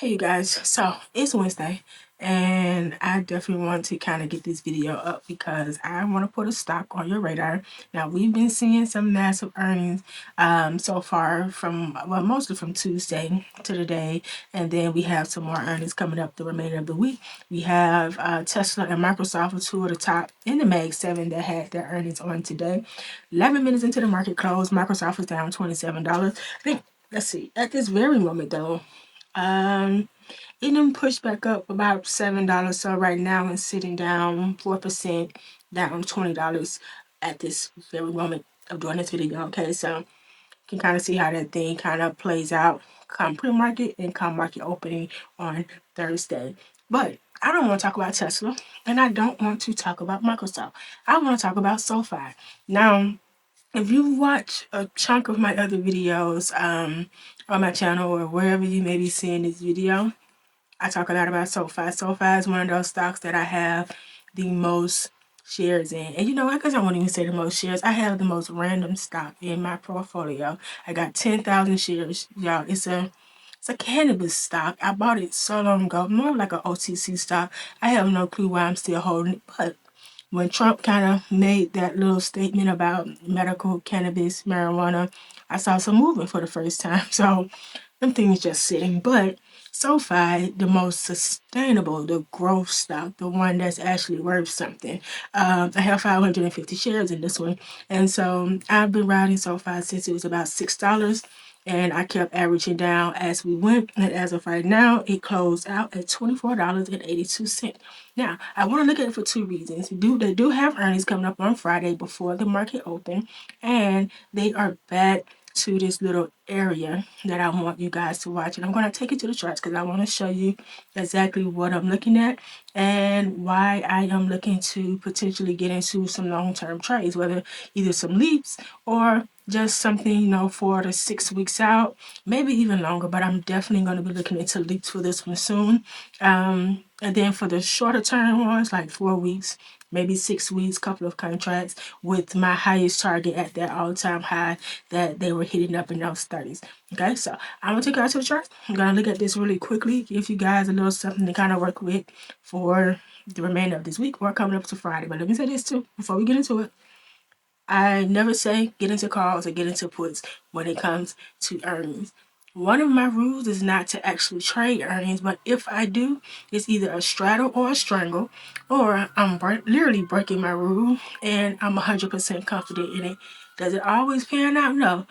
Hey you guys, so it's Wednesday and I definitely want to kind of get this video up because I want to put a stock on your radar. Now we've been seeing some massive earnings so far from, well, mostly from Tuesday to today, and then we have some more earnings coming up the remainder of the week. We have Tesla and Microsoft are two of the top in the Mag 7 that had their earnings on today. 11 minutes into the market close, Microsoft was down $27. I think, let's see, at this very moment though, it done pushed back up about $7. So right now it's sitting down 4%, down $20 at this very moment of doing this video. Okay, so you can kind of see how that thing kind of plays out come pre-market and come market opening on Thursday. But I don't want to talk about Tesla and I don't want to talk about Microsoft. I want to talk about SoFi. Now, if you watch a chunk of my other videos on my channel or wherever you may be seeing this video, I talk a lot about SoFi. SoFi is one of those stocks that I have the most shares in. And you know, I guess I won't even say the most shares. I have the most random stock in my portfolio. I got 10,000 shares. Y'all, it's a cannabis stock. I bought it so long ago, more like an OTC stock. I have no clue why I'm still holding it, but when Trump kind of made that little statement about medical cannabis, marijuana, I saw some movement for the first time. So them things just sitting. But SoFi, the most sustainable, the growth stock, the one that's actually worth something. I have 550 shares in this one. And so I've been riding SoFi since it was about $6. And I kept averaging down as we went. And as of right now, it closed out at $24.82. Now, I want to look at it for two reasons. They do have earnings coming up on Friday before the market open. And they are back to this little area that I want you guys to watch, and I'm going to take you to the charts because I want to show you exactly what I'm looking at and why I am looking to potentially get into some long-term trades, whether either some leaps or just something, you know, 4 to 6 weeks out, maybe even longer, but I'm definitely going to be looking into leaps for this one soon. And then for the shorter term ones, like 4 weeks, maybe 6 weeks, couple of contracts with my highest target at that all-time high that they were hitting up in those 30s. Okay, so I'm gonna take you out to the chart. I'm gonna look at this really quickly, give you guys a little something to kind of work with for the remainder of this week or coming up to Friday. But let me say this too before we get into it. I never say get into calls or get into puts when it comes to earnings. One of my rules is not to actually trade earnings, but if I do, it's either a straddle or a strangle, or I'm literally breaking my rule and I'm 100% confident in it. Does it always pan out? No.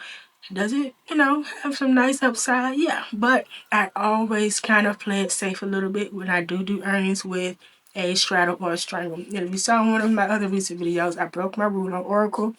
Does it, you know, have some nice upside? Yeah, but I always kind of play it safe a little bit when I do earnings with a straddle or a strangle. And if you saw one of my other recent videos, I broke my rule on Oracle.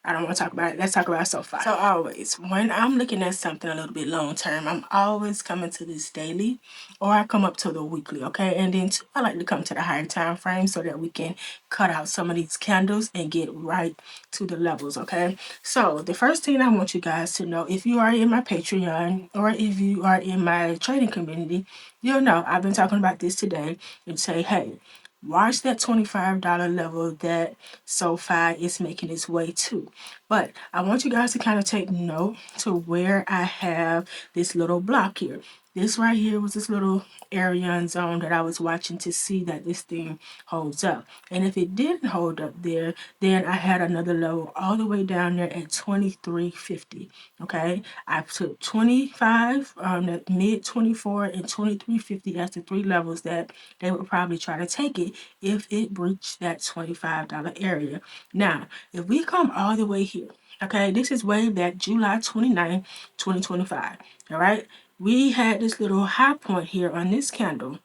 I don't want to talk about it. Let's talk about SoFi. So always, when I'm looking at something a little bit long term, I'm always coming to this daily or I come up to the weekly, okay? And then I like to come to the higher time frame so that we can cut out some of these candles and get right to the levels, okay? So the first thing I want you guys to know, if you are in my Patreon or if you are in my trading community, you'll know I've been talking about this today and say, hey, watch that $25 level that SoFi is making its way to. But I want you guys to kind of take note to where I have this little block here. This right here was this little area and zone that I was watching to see that this thing holds up. And if it didn't hold up there, then I had another level all the way down there at 23.50. Okay, I took 25, the mid 24 and 23.50 as the three levels that they would probably try to take it if it breached that $25 area. Now, if we come all the way here, okay, this is way back July 29, 2025, all right? We had this little high point here on this candle.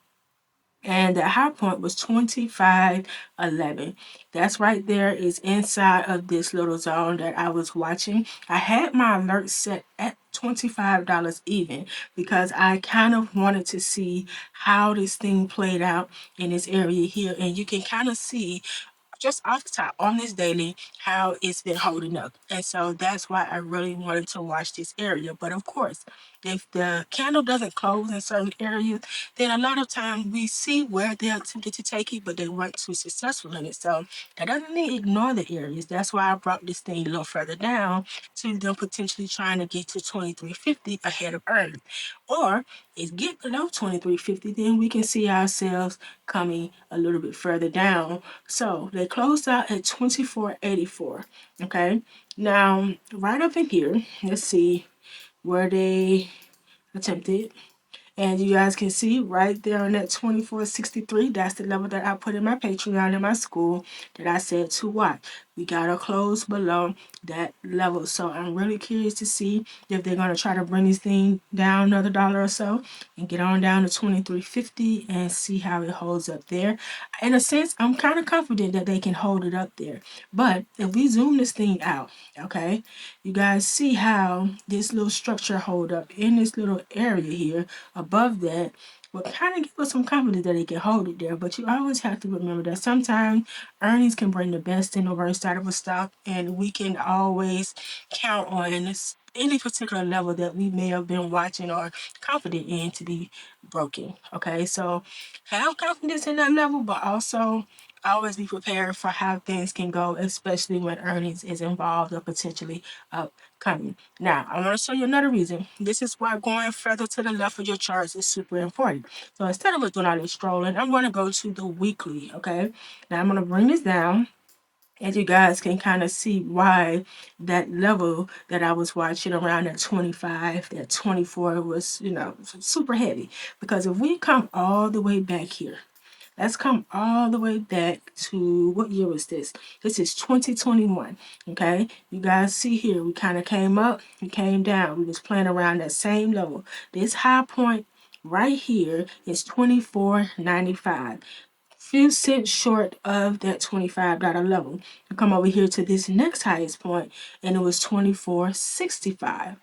And the high point was 25.11. That's right there is inside of this little zone that I was watching. I had my alert set at $25 even because I kind of wanted to see how this thing played out in this area here. And you can kind of see just off the top on this daily how it's been holding up, and so that's why I really wanted to watch this area. But of course, if the candle doesn't close in certain areas, then a lot of times we see where they attempted to take it but they weren't too successful in it. So that doesn't mean ignore the areas. That's why I brought this thing a little further down to them potentially trying to get to 23.50 ahead of earnings. Or if it get below 23.50, then we can see ourselves coming a little bit further down. So they closed out at 24.84. Okay, now right up in here, let's see where they attempted. And you guys can see right there on that 24.63, that's the level that I put in my Patreon in my school that I said to watch. We got to close below that level. So I'm really curious to see if they're going to try to bring this thing down another dollar or so and get on down to 23.50 and see how it holds up there. In a sense, I'm kind of confident that they can hold it up there. But if we zoom this thing out, okay, you guys see how this little structure hold up in this little area here above that will kind of give us some confidence that it can hold it there. But you always have to remember that sometimes earnings can bring the best and the worst out of a stock, and we can always count on any particular level that we may have been watching or confident in to be broken. Okay, so have confidence in that level, but also always be prepared for how things can go, especially when earnings is involved or potentially upcoming. Now, I want to show you another reason. This is why going further to the left of your charts is super important. So instead of doing all this scrolling, I'm going to go to the weekly, okay? Now, I'm going to bring this down, and you guys can kind of see why that level that I was watching around that 25, that 24 was, super heavy. Because if we come all the way back here, let's come all the way back to, what year was this? This is 2021, okay? You guys see here, we kind of came up, we came down. We was playing around that same level. This high point right here is 24.95. Few cents short of that $25 level. We come over here to this next highest point, and it was 24.65.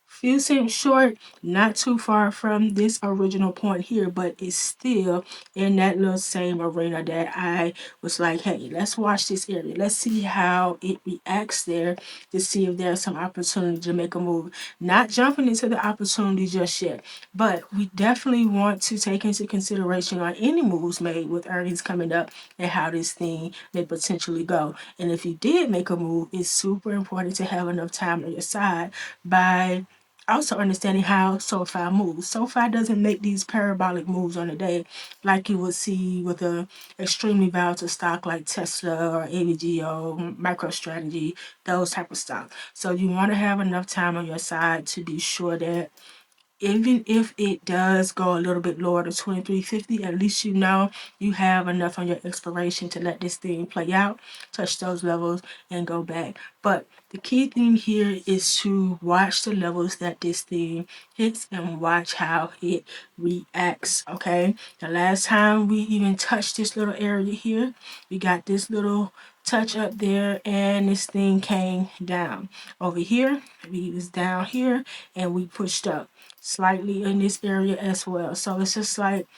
Few cents short, not too far from this original point here, but it's still in that little same arena that I was like, hey, let's watch this area. Let's see how it reacts there to see if there's some opportunity to make a move. Not jumping into the opportunity just yet, but we definitely want to take into consideration on any moves made with earnings coming up and how this thing may potentially go. And if you did make a move, it's super important to have enough time on your side by also understanding how SoFi moves. SoFi doesn't make these parabolic moves on a day like you would see with a extremely volatile stock like Tesla or AVGO, MicroStrategy, those type of stocks. So you want to have enough time on your side to be sure that even if it does go a little bit lower to 23.50, at least you know you have enough on your expiration to let this thing play out, touch those levels, and go back. But the key thing here is to watch the levels that this thing hits and watch how it reacts, okay? The last time we even touched this little area here, we got this little touch up there, and this thing came down. Over here, we was down here, and we pushed up slightly in this area as well. So it's just like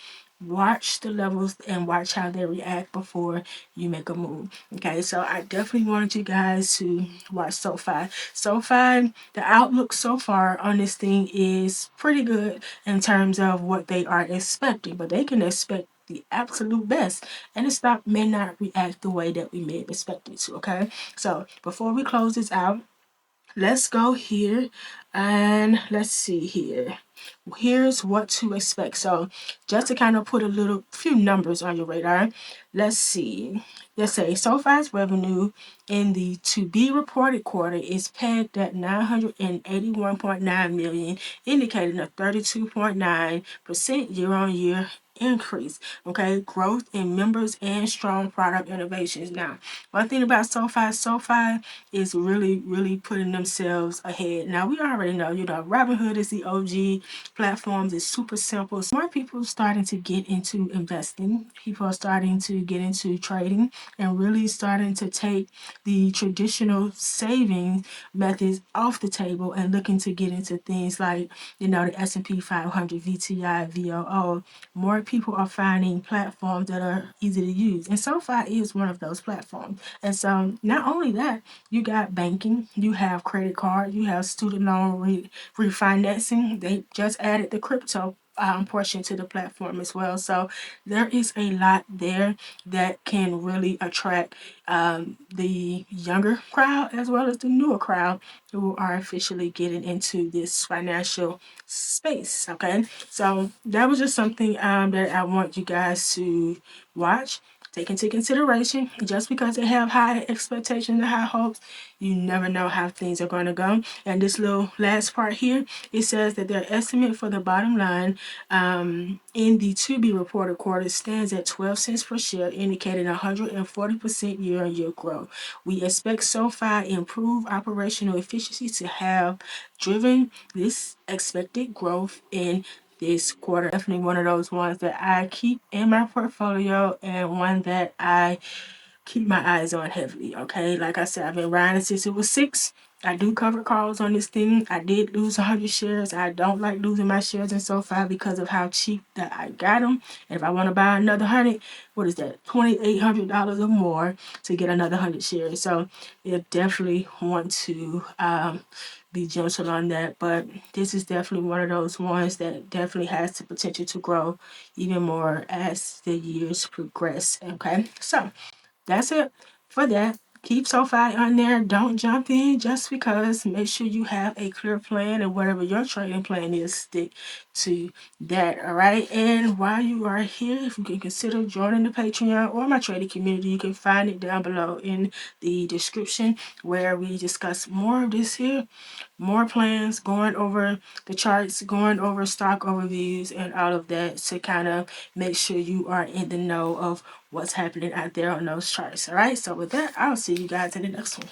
watch the levels and watch how they react before you make a move. Okay, so I definitely wanted you guys to watch SoFi. SoFi, the outlook so far on this thing is pretty good in terms of what they are expecting, but they can expect the absolute best, and the stock may not react the way that we may have expected to. Okay, so before we close this out, let's go here and let's see here. Here's what to expect. So just to kind of put a few numbers on your radar, let's see. Let's say SoFi's revenue in the to be reported quarter is pegged at 981.9 million, indicating a 32.9% year-on-year increase. Okay, growth in members and strong product innovations. Now, one thing about SoFi is really putting themselves ahead. Now, we already know, Robinhood is the OG platforms. It's super simple. More people are starting to get into investing. People are starting to get into trading and really starting to take the traditional saving methods off the table and looking to get into things like, the S&P 500, VTI, VOO. More people are finding platforms that are easy to use. And SoFi is one of those platforms. And so not only that, you got banking, you have credit card, you have student loan refinancing. They just added the crypto portion to the platform as well. So there is a lot there that can really attract the younger crowd as well as the newer crowd who are officially getting into this financial space. Okay, so that was just something that I want you guys to watch, take into consideration. Just because they have high expectations and high hopes, you never know how things are going to go. And this little last part here, it says that their estimate for the bottom line in the to be reported quarter stands at 12 cents per share, indicating 140% year-on-year growth. We expect SoFi improved operational efficiency to have driven this expected growth in this quarter. Definitely one of those ones that I keep in my portfolio and one that I keep my eyes on heavily. Okay, like I said, I've been riding since it was 6. I do cover calls on this thing. I did lose 100 shares. I don't like losing my shares in SoFi because of how cheap that I got them. And if I want to buy another 100, what is that? $2,800 or more to get another 100 shares. So you definitely want to be gentle on that. But this is definitely one of those ones that definitely has the potential to grow even more as the years progress. Okay, so that's it for that. Keep SoFi on there. Don't jump in just because. Make sure you have a clear plan, and whatever your trading plan is, stick to that. All right. And while you are here, if you can consider joining the Patreon or my trading community, you can find it down below in the description where we discuss more of this here, more plans, going over the charts, going over stock overviews, and all of that to kind of make sure you are in the know of what's happening out there on those charts. All right, so with that, I'll see you guys in the next one.